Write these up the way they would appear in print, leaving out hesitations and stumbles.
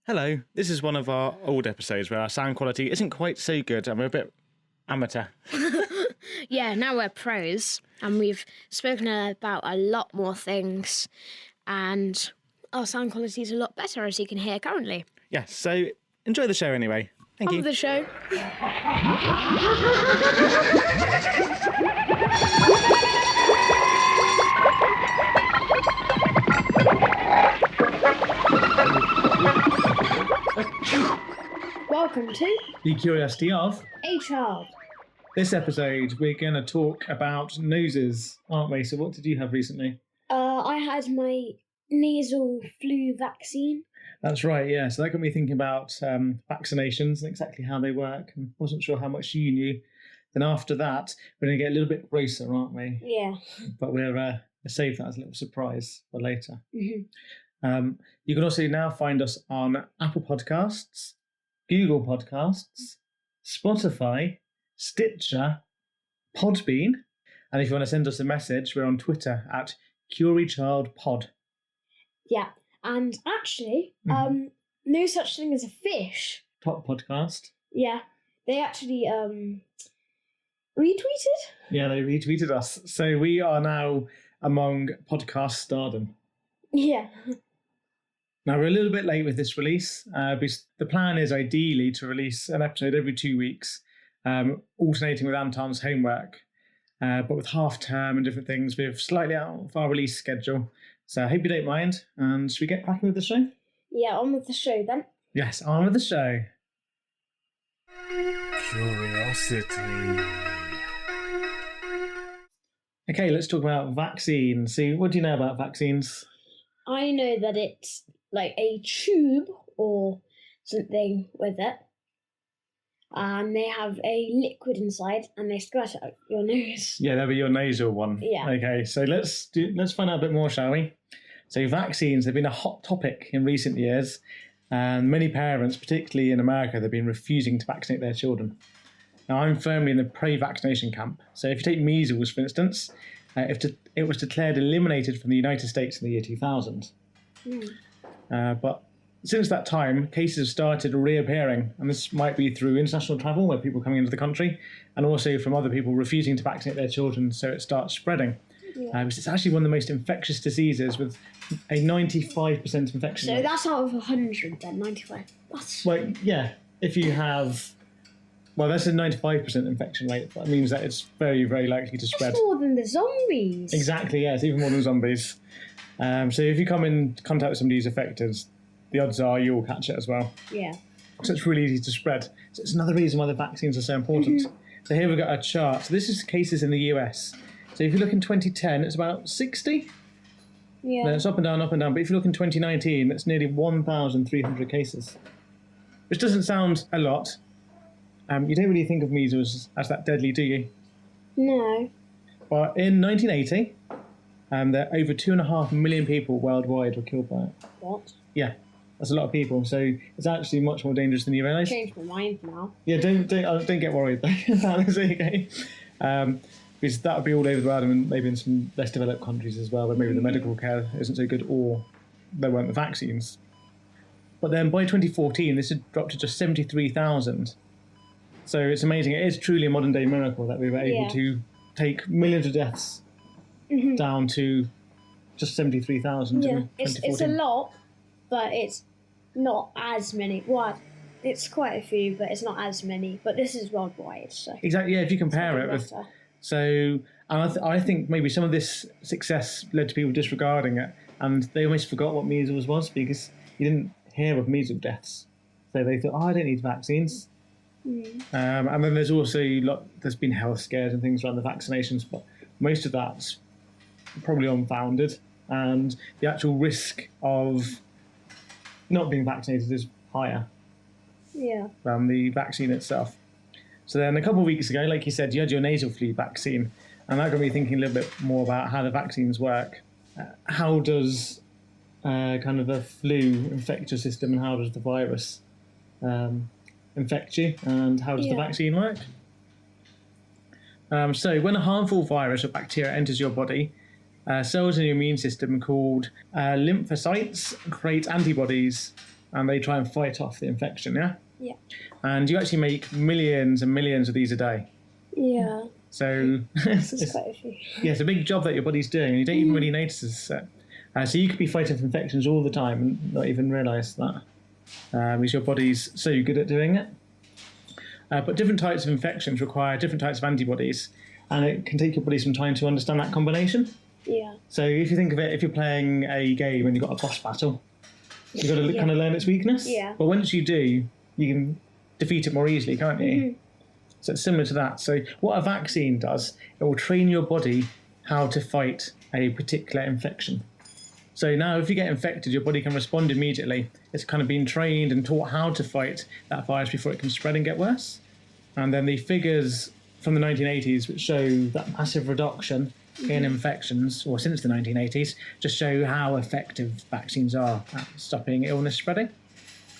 Hello, this is one of our old episodes where our sound quality isn't quite so good and we're a bit amateur. Yeah, now we're pros and we've spoken about a lot more things and our sound quality is a lot better, as you can hear currently. Yes, so enjoy the show anyway. Thank you. On the show. Welcome to The Curiosity of. A Child. This episode, we're going to talk about noses, aren't we? So what did you have recently? I had my nasal flu vaccine. That's right, yeah. So that got me thinking about vaccinations and exactly how they work, and wasn't sure how much you knew. Then after that, we're going to get a little bit grosser, aren't we? Yeah. But we'll save that as a little surprise for later. Mm-hmm. You can also now find us on Apple Podcasts, Google Podcasts, Spotify, Stitcher, Podbean, and if you want to send us a message, we're on Twitter at CurieChildPod. Yeah, and actually, no such thing as a fish. Top podcast. Yeah, they actually retweeted. Yeah, they retweeted us. So we are now among podcast stardom. Yeah. Now, we're a little bit late with this release, because the plan is ideally to release an episode every 2 weeks, alternating with Anton's homework. But with half term and different things, we're slightly out of our release schedule. So I hope you don't mind. And should we get cracking with the show? Yeah, on with the show then. Yes, on with the show. Curiosity. Okay, let's talk about vaccines. So what do you know about vaccines? I know that it's like a tube or something with it. And they have a liquid inside and they squirt it up your nose. Yeah, that'll be your nasal one. Yeah. Okay, so let's find out a bit more, shall we? So vaccines have been a hot topic in recent years, and many parents, particularly in America, they've been refusing to vaccinate their children. Now, I'm firmly in the pro-vaccination camp. So if you take measles, for instance, it was declared eliminated from the United States in the year 2000. But since that time, cases have started reappearing, and this might be through international travel, where people coming into the country, and also from other people refusing to vaccinate their children, so it starts spreading. Yeah. Because it's actually one of the most infectious diseases, with a 95% infection So rate. that's out of 100 then, 95. That's... Well, yeah, if you have... Well, that's a 95% infection rate. That means that it's very, very likely to spread. That's more than the zombies. Exactly, yeah, it's even more than zombies. So if you come in contact with somebody who's affected, the odds are you'll catch it as well. Yeah. So it's really easy to spread. So it's another reason why the vaccines are so important. So here we've got a chart. So this is cases in the US. So if you look in 2010, it's about 60. Yeah. Then it's up and down, up and down. But if you look in 2019, it's nearly 1,300 cases, which doesn't sound a lot. You don't really think of measles as that deadly, do you? No. But in 1980, there over 2.5 million people worldwide were killed by it. What? Yeah, that's a lot of people. So it's actually much more dangerous than you realise. Changed my mind now. Yeah, don't get worried about this, okay? Because that would be all over the world, and maybe in some less developed countries as well, where maybe the medical care isn't so good, or there weren't the vaccines. But then by 2014, this had dropped to just 73,000. So it's amazing. It is truly a modern day miracle that we were able to take millions of deaths down to just 73,000. Yeah, in it's a 2014. lot, but it's not as many. Well, it's quite a few, but it's not as many. But this is worldwide, so... Exactly, yeah, if you compare it with... better. So I think maybe some of this success led to people disregarding it, and they almost forgot what measles was, because you didn't hear of measles deaths. So they thought, I don't need vaccines. And then there's also there's been health scares and things around the vaccinations, but most of that's probably unfounded, and the actual risk of not being vaccinated is higher than the vaccine itself. So then a couple of weeks ago, like you said, you had your nasal flu vaccine, and that got me thinking a little bit more about how the vaccines work. How does kind of the flu infect your system, and how does the virus infect you, and how does the vaccine work? So when a harmful virus or bacteria enters your body, cells in your immune system called lymphocytes create antibodies and they try and fight off the infection, yeah? Yeah. And you actually make millions and millions of these a day. Yeah. So It's quite a few. yeah, it's a big job that your body's doing, and you don't even really notice it. So you could be fighting off infections all the time and not even realise that, because your body's so good at doing it. But different types of infections require different types of antibodies, and it can take your body some time to understand that combination. Yeah. So if you think of it, if you're playing a game and you've got a boss battle, you've got to kind of learn its weakness. Yeah. But once you do, you can defeat it more easily, can't you? Mm-hmm. So it's similar to that. So what a vaccine does, it will train your body how to fight a particular infection. So now if you get infected, your body can respond immediately. It's kind of been trained and taught how to fight that virus before it can spread and get worse. And then the figures from the 1980s, which show that massive reduction in infections, or since the 1980s, just show how effective vaccines are at stopping illness spreading.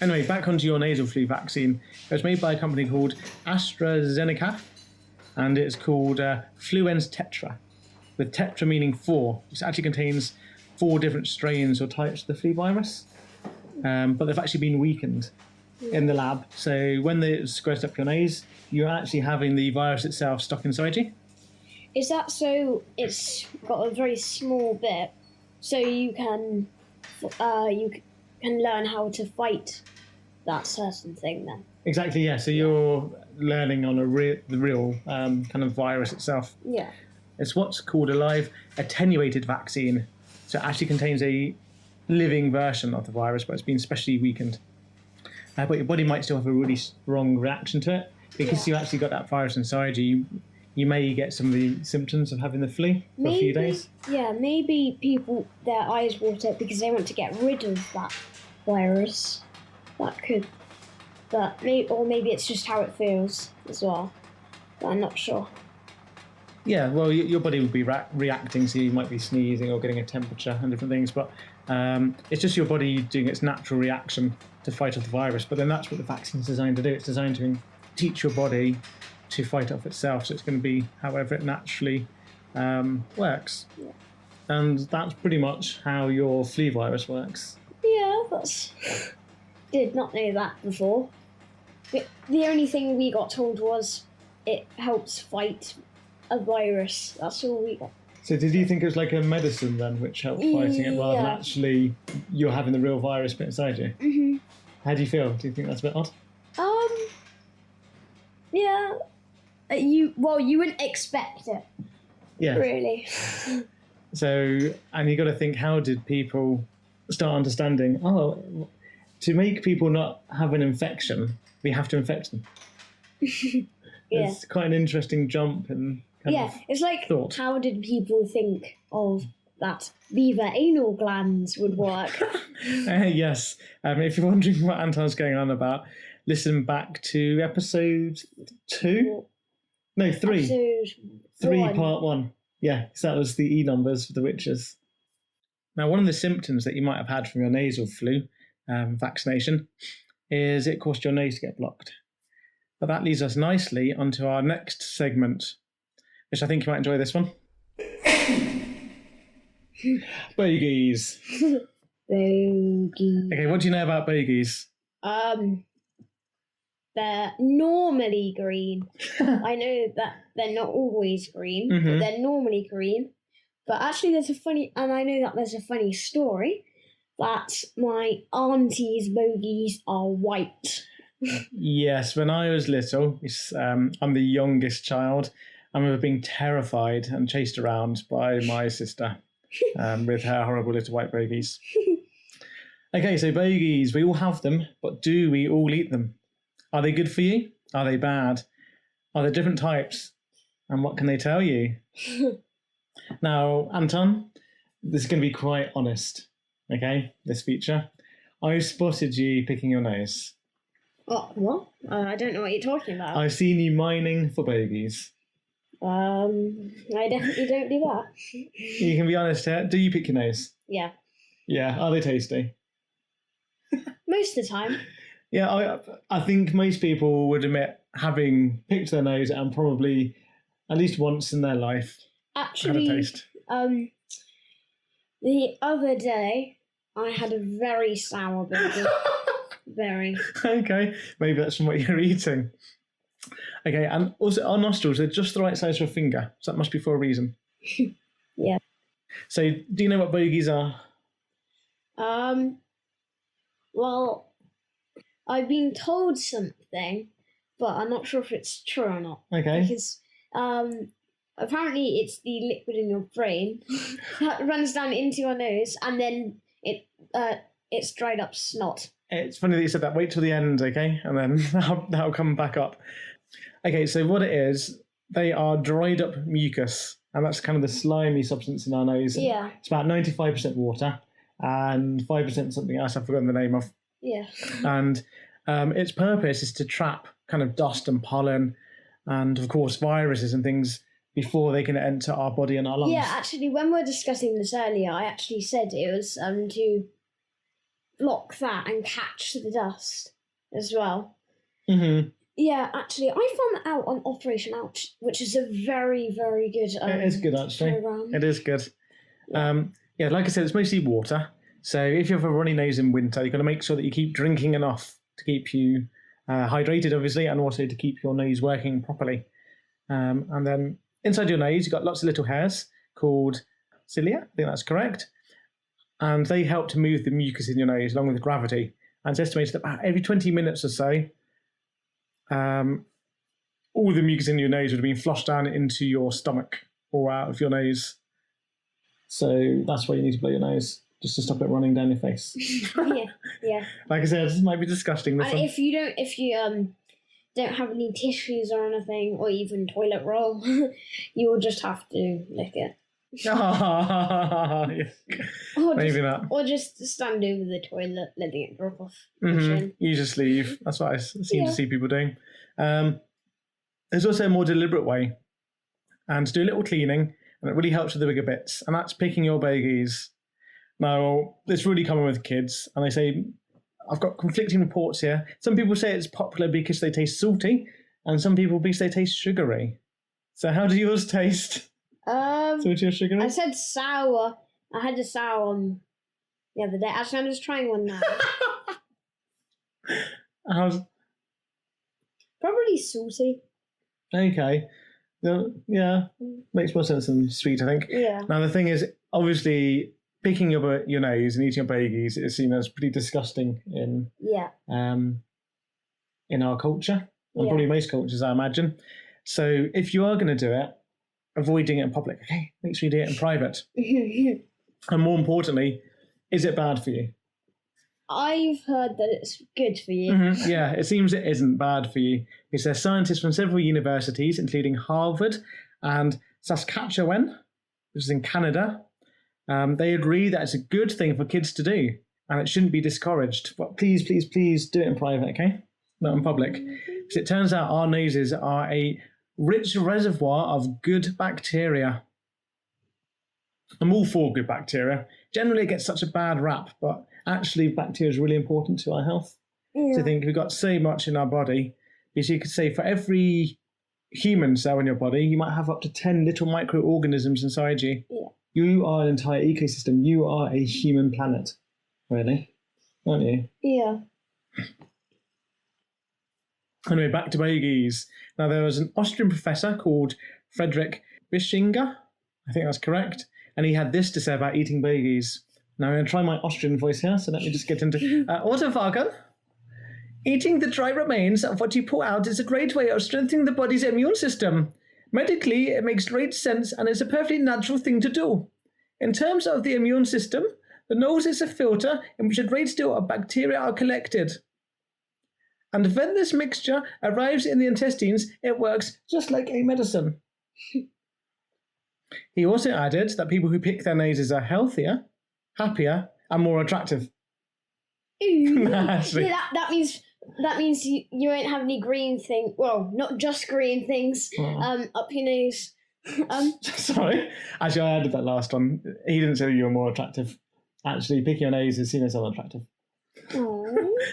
Anyway, back onto your nasal flu vaccine. It was made by a company called AstraZeneca, and it's called Fluence Tetra, with tetra meaning 4. It actually contains 4 different strains or types of the flu virus, but they've actually been weakened in the lab. So when it's squirted up your nose, you're actually having the virus itself stuck inside you. Is that so? It's got a very small bit, so you can learn how to fight that certain thing then. Exactly, yeah. So you're learning on the real kind of virus itself. Yeah. It's what's called a live attenuated vaccine. So it actually contains a living version of the virus, but it's been specially weakened. But your body might still have a really strong reaction to it because you actually got that virus inside you. You may get some of the symptoms of having the flu for a few days. Yeah, maybe people, their eyes water because they want to get rid of that virus. That could, but maybe it's just how it feels as well. But I'm not sure. Yeah, well, your body would be reacting, so you might be sneezing or getting a temperature and different things, but it's just your body doing its natural reaction to fight off the virus. But then that's what the vaccine's designed to do. It's designed to teach your body to fight off itself, so it's going to be however it naturally works. Yeah. And that's pretty much how your flu virus works. Yeah, did not know that before. The only thing we got told was it helps fight a virus. That's all we got. So did you think it was like a medicine then, which helped fighting it, rather than actually you're having the real virus bit inside you? Mm-hmm. How do you feel? Do you think that's a bit odd? Yeah. You wouldn't expect it. Yeah. Really. So, and you got to think, how did people start understanding? Oh, to make people not have an infection, we have to infect them. Yeah. It's quite an interesting jump and kind of it's like thought. How did people think of that beaver anal glands would work? Yes. If you're wondering what Anton's going on about, listen back to episode 2. No, 3. Episode 3, 1. part 1. Yeah, so that was the E numbers for the witches. Now, one of the symptoms that you might have had from your nasal flu vaccination is it caused your nose to get blocked. But that leads us nicely onto our next segment, which I think you might enjoy this one. Bogies. Bogies. Okay, what do you know about bogies? They're normally green. I know that they're not always green, but they're normally green. But actually, I know that there's a funny story that my auntie's bogies are white. Yes, when I was little, I'm the youngest child. I remember being terrified and chased around by my sister with her horrible little white bogies. Okay, so bogies, we all have them, but do we all eat them? Are they good for you? Are they bad? Are there different types? And what can they tell you? Now, Anton, this is going to be quite honest, okay, this feature. I spotted you picking your nose. Oh, what? I don't know what you're talking about. I've seen you mining for bogies. I definitely don't do that. You can be honest here. Do you pick your nose? Yeah. Yeah. Are they tasty? Most of the time. Yeah, I think most people would admit having picked their nose and probably at least once in their life actually had a taste. The other day I had a very sour bogie. Very. Okay, maybe that's from what you're eating. Okay, and also our nostrils, they're just the right size for a finger, so that must be for a reason. Yeah. So, do you know what bogies are? Well, I've been told something, but I'm not sure if it's true or not. Okay. Because apparently it's the liquid in your brain that runs down into your nose, and then it's dried up snot. It's funny that you said that. Wait till the end, okay? And then that'll come back up. Okay, so what it is, they are dried up mucus, and that's kind of the slimy substance in our nose. Yeah. It's about 95% water and 5% something else I've forgotten the name of. Yeah. And its purpose is to trap kind of dust and pollen and, of course, viruses and things before they can enter our body and our lungs. Yeah, actually, when we were discussing this earlier, I actually said it was to block that and catch the dust as well. Mm-hmm. Yeah, actually, I found that out on Operation Ouch, which is a very, very good It is good, actually. program. It is good. Yeah, like I said, it's mostly water. So if you have a runny nose in winter, you've got to make sure that you keep drinking enough to keep you hydrated, obviously, and also to keep your nose working properly. And then inside your nose, you've got lots of little hairs called cilia. I think that's correct. And they help to move the mucus in your nose along with gravity. And it's estimated that about every 20 minutes or so, all the mucus in your nose would have been flushed down into your stomach or out of your nose. So that's why you need to blow your nose, just to stop it running down your face. Yeah. Like I said, this might be disgusting. And if you don't have any tissues or anything, or even toilet roll, you will just have to lick it. Yeah. Maybe not. Or just stand over the toilet, letting it drop off. Mm-hmm. You just leave. That's what I seem to see people doing. There's also a more deliberate way, and to do a little cleaning, and it really helps with the bigger bits, and that's picking your bogies. Now, it's really common with kids, and they say, I've got conflicting reports here. Some people say it's popular because they taste salty, and some people because they taste sugary. So how do yours taste? Salty or sugary? I said sour. I had a sour one the other day. Actually, I'm just trying one now. How's... Probably salty. Okay. Yeah, makes more sense than sweet, I think. Yeah. Now, the thing is, obviously, picking your nose and eating your bogies is seen as pretty disgusting in our culture, and probably most cultures, I imagine. So if you are going to do it, avoid doing it in public, okay? Make sure you do it in private. And more importantly, is it bad for you? I've heard that it's good for you. Mm-hmm. Yeah, it seems it isn't bad for you, because there's scientists from several universities, including Harvard and Saskatchewan, which is in Canada. They agree that it's a good thing for kids to do, and it shouldn't be discouraged. But please, please, please do it in private, okay? Not in public. Because it turns out our noses are a rich reservoir of good bacteria. I'm all for good bacteria. Generally, it gets such a bad rap, but actually, bacteria is really important to our health. Yeah. So I think we've got so much in our body, because you could say for every human cell in your body, you might have up to 10 little microorganisms inside you. Yeah. You are an entire ecosystem. You are a human planet, really, aren't you? Yeah. Anyway, back to bogies. Now, there was an Austrian professor called Friedrich Bischinger, I think that's correct, and he had this to say about eating bogies. Now, I'm going to try my Austrian voice here, so let me just get into Autophagen. Eating the dry remains of what you pull out is a great way of strengthening the body's immune system. Medically, it makes great sense and is a perfectly natural thing to do. In terms of the immune system, the nose is a filter in which a great deal of bacteria are collected. And when this mixture arrives in the intestines, it works just like a medicine. He also added that people who pick their noses are healthier, happier, and more attractive. Ooh. Actually. Yeah, that means you won't have any green thing. Well, not just green things up your nose. Sorry. Actually, I added that last one. He didn't say you were more attractive. Actually, picking your nose is seen as unattractive.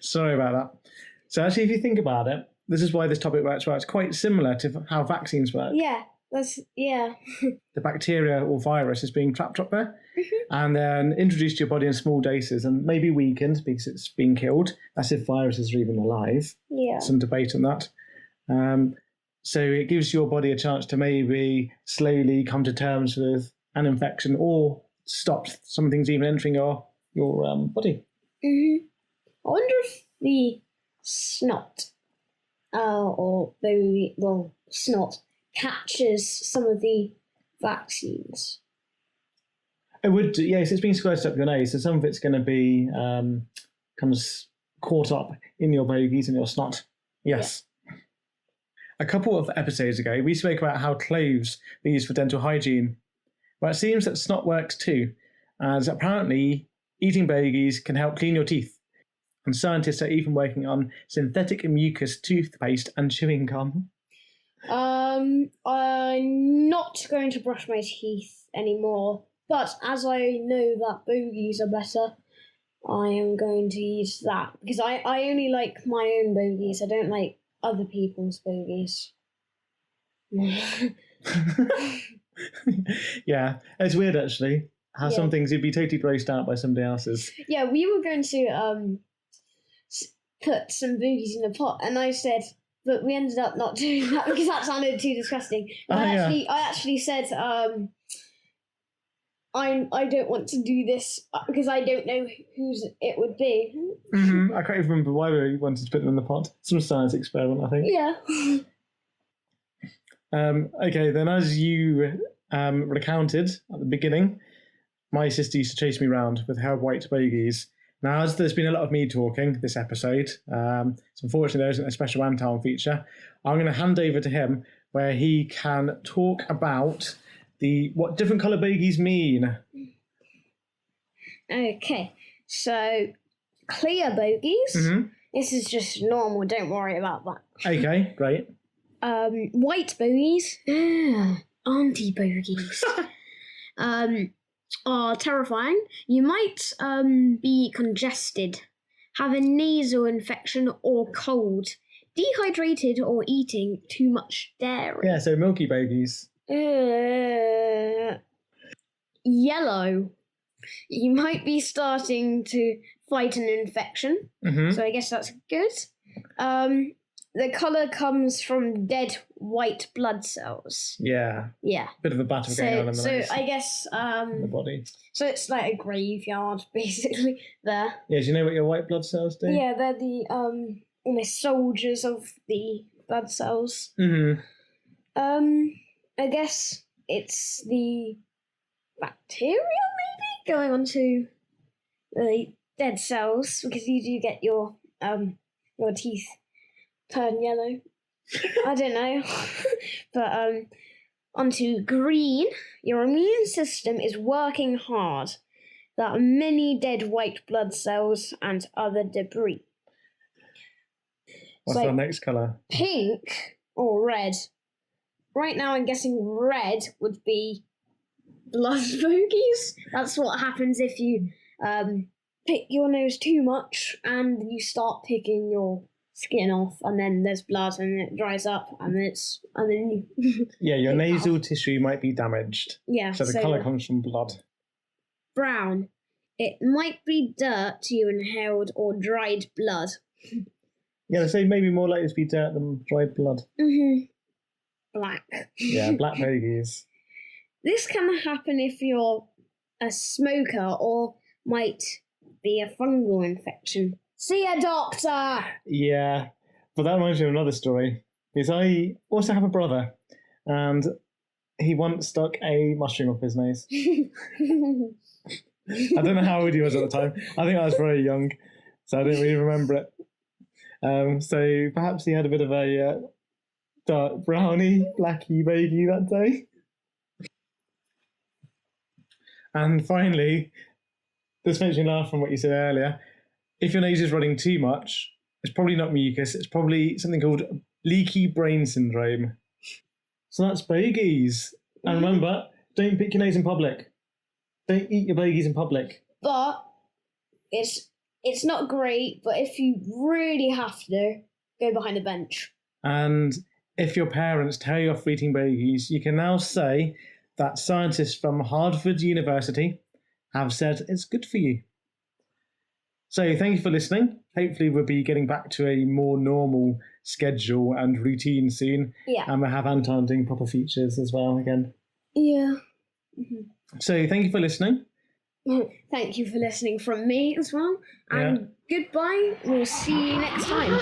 Sorry about that. So actually, if you think about it, this is why this topic works well. It's quite similar to how vaccines work. Yeah. yeah. The bacteria or virus is being trapped up there and then introduced to your body in small doses and maybe weakened because it's been killed. That's if viruses are even alive. Yeah. Some debate on that. So it gives your body a chance to maybe slowly come to terms with an infection or stop some things even entering your body. I wonder if the snot, snot catches some of the vaccines. It would, yes, it's been squirted up your nose, so some of it's going to be comes caught up in your bogies and your snot. Yes. Yeah. A couple of episodes ago, we spoke about how cloves are used for dental hygiene. Well, it seems that snot works too, as apparently eating bogies can help clean your teeth. And scientists are even working on synthetic mucus toothpaste and chewing gum. I'm not going to brush my teeth anymore, but as I know that bogies are better, I am going to use that because I only like my own bogies. I don't like other people's bogies. Yeah, it's weird actually how some things you'd be totally grossed out by somebody else's. Yeah, we were going to put some bogies in a pot, and I said, but we ended up not doing that because that sounded too disgusting. I actually said, I don't want to do this because I don't know whose it would be. Mm-hmm. I can't even remember why we wanted to put them in the pot. Some science experiment, I think. Yeah. Okay, then as you recounted at the beginning, my sister used to chase me around with her white bogies. Now, as there's been a lot of me talking this episode, so unfortunately there isn't a special Anton feature, I'm going to hand over to him where he can talk about what different colour bogies mean. Okay, so clear bogies. Mm-hmm. This is just normal, don't worry about that. Okay, great. White bogies, auntie bogies, are terrifying. You might be congested, have a nasal infection or cold, dehydrated or eating too much dairy. Yeah, so milky bogies. Yellow. You might be starting to fight an infection, so I guess that's good. The colour comes from dead white blood cells. Yeah. Yeah. Bit of a battle going on in the nose. So I guess in the body. So it's like a graveyard, basically, there. Yeah, do you know what your white blood cells do? Yeah, they're the almost soldiers of the blood cells. Mm-hmm. I guess it's the bacteria maybe going onto the dead cells because you do get your teeth turn yellow. I don't know. But onto green, your immune system is working hard. There are many dead white blood cells and other debris. What's our next colour? Pink or red. Right now I'm guessing red would be blood bogies. That's what happens if you pick your nose too much and you start picking your skin off, and then there's blood, and it dries up, and then you yeah, your nasal tissue might be damaged. Yeah, so the colour comes from blood. Brown. It might be dirt you inhaled or dried blood. Yeah, they say maybe more likely to be dirt than dried blood. Black. Yeah, black bogies. This can happen if you're a smoker or might be a fungal infection. See a doctor! Yeah, but that reminds me of another story. Because I also have a brother, and he once stuck a mushroom up his nose. I don't know how old he was at the time. I think I was very young, so I don't really remember it. So perhaps he had a bit of a dark brownie, blacky bogie that day. And finally, this makes me laugh from what you said earlier. If your nose is running too much, it's probably not mucus, it's probably something called leaky brain syndrome. So that's bogies. And remember, don't pick your nose in public. Don't eat your bogies in public. But it's not great, but if you really have to, go behind a bench. And if your parents tell you off for eating bogies, you can now say that scientists from Harvard University have said it's good for you. So thank you for listening. Hopefully we'll be getting back to a more normal schedule and routine soon. Yeah. And we'll have Anton doing proper features as well again. Yeah. So thank you for listening. Thank you for listening from me as well. And goodbye. We'll see you next time.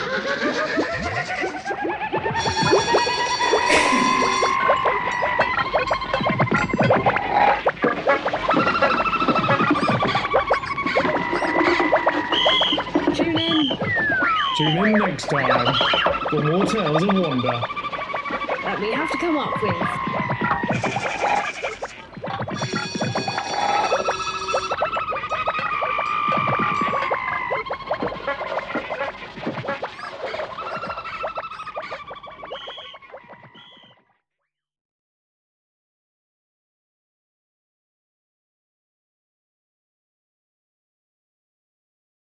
Tune in next time for more Tales of Wonder That we have to come up with.